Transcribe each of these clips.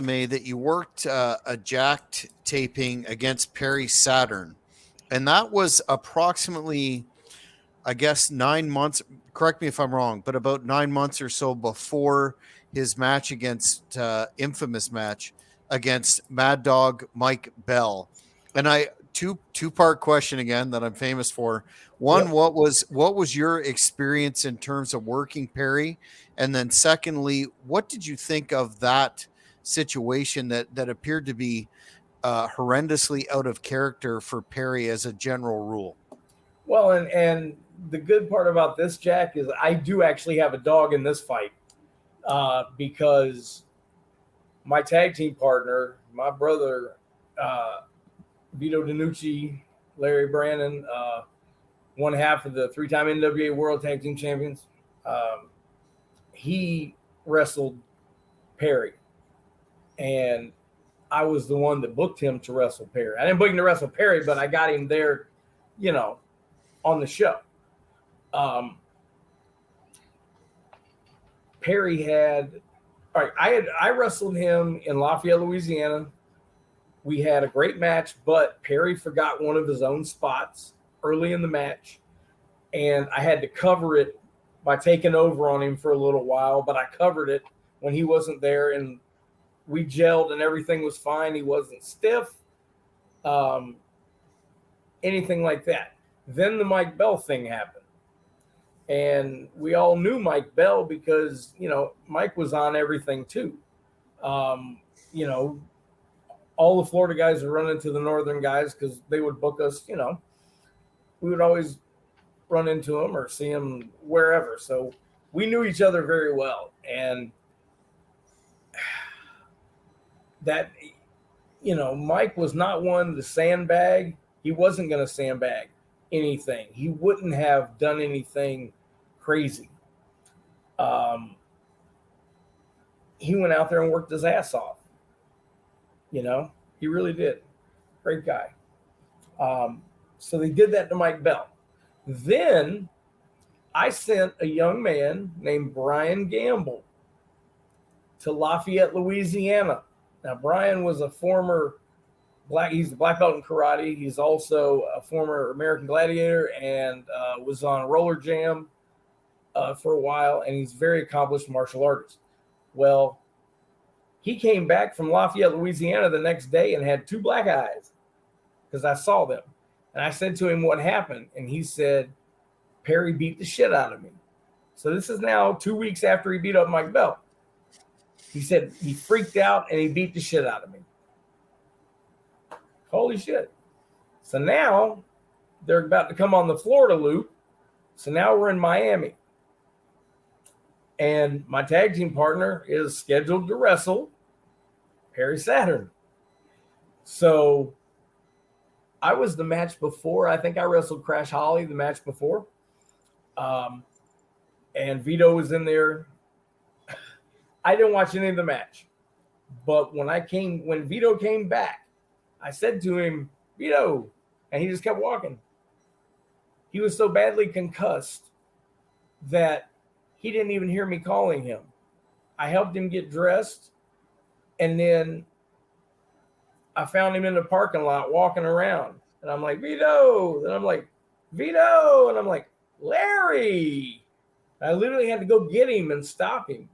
that you worked a jacked taping against Perry Saturn, and that was approximately, I guess, 9 months. Correct me if I'm wrong, but about 9 months or so before his match against infamous match against Mad Dog Mike Bell. And I two-part question again that I'm famous for. One, Yep. what was your experience in terms of working Perry, and then secondly, what did you think of that situation that appeared to be horrendously out of character for Perry as a general rule? Well, and the good part about this, Jack, is I do actually have a dog in this fight because my tag team partner, my brother, uh, Vito DiNucci, Larry Brandon, one half of the three-time NWA World Tag Team Champions. Um, he wrestled Perry, and I was the one that booked him to wrestle Perry. I didn't book him to wrestle Perry, but I got him there, you know, on the show. Um, Perry had, all right, I wrestled him in Lafayette, Louisiana. We had a great match, but Perry forgot one of his own spots early in the match, and I had to cover it by taking over on him for a little while. But I covered it when he wasn't there, and we gelled, and everything was fine. He wasn't stiff, um, anything like that. Then the Mike Bell thing happened, and we all knew Mike Bell because Mike was on everything too. Um, you know, all the Florida guys would run into the Northern guys because they would book us. We would always run into him or see him wherever. So we knew each other very well. And that, Mike was not one to sandbag. He wasn't going to sandbag anything. He wouldn't have done anything crazy. He went out there and worked his ass off. He really did. Great guy. So they did that to Mike Bell. Then I sent a young man named Brian Gamble to Lafayette, Louisiana. Now, Brian was a former he's a black belt in karate. He's also a former American Gladiator and was on Roller Jam for a while, and he's a very accomplished martial artist. Well, he came back from Lafayette, Louisiana the next day and had two black eyes because I saw them. And I said to him what happened, and he said, Perry beat the shit out of me. So this is now 2 weeks after he beat up Mike Bell. He said he freaked out and he beat the shit out of me. Holy shit. So now they're about to come on the Florida loop. So now we're in Miami. And my tag team partner is scheduled to wrestle Perry Saturn. So I was the match before. I think I wrestled Crash Holly the match before. And Vito was in there. I didn't watch any of the match. But when Vito came back, I said to him, Vito, and he just kept walking. He was so badly concussed that he didn't even hear me calling him. I helped him get dressed, and then I found him in the parking lot walking around. And I'm like, Vito. Then I'm like, Vito. And I'm like, Larry. I literally had to go get him and stop him.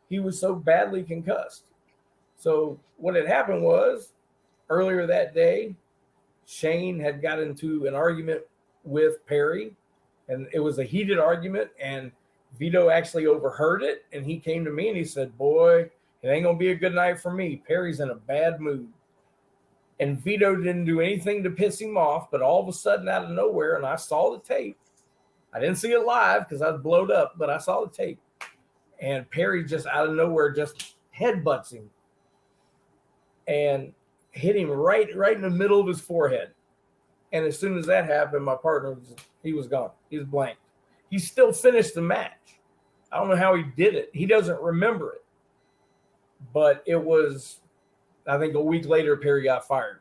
He was so badly concussed. So what had happened was earlier that day, Shane had got into an argument with Perry, and it was a heated argument, and Vito actually overheard it, and he came to me and he said, boy, it ain't going to be a good night for me. Perry's in a bad mood. And Vito didn't do anything to piss him off, but all of a sudden out of nowhere, and I saw the tape. I didn't see it live because I was blowed up, but I saw the tape. And Perry just out of nowhere just headbutts him and hit him right in the middle of his forehead. And as soon as that happened, my partner, he was gone. He was blank. He still finished the match. I don't know how he did it. He doesn't remember it. But it was, I think a week later, Perry got fired.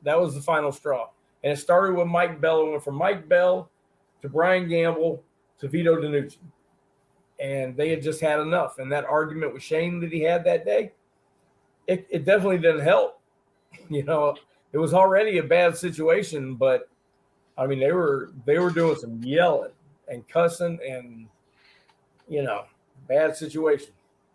That was the final straw. And it started with Mike Bell. It went from Mike Bell to Brian Gamble to Vito DiNucci. And they had just had enough. And that argument with Shane that he had that day, it definitely didn't help. You know, it was already a bad situation, but I mean, they were doing some yelling and cussing and, bad situation.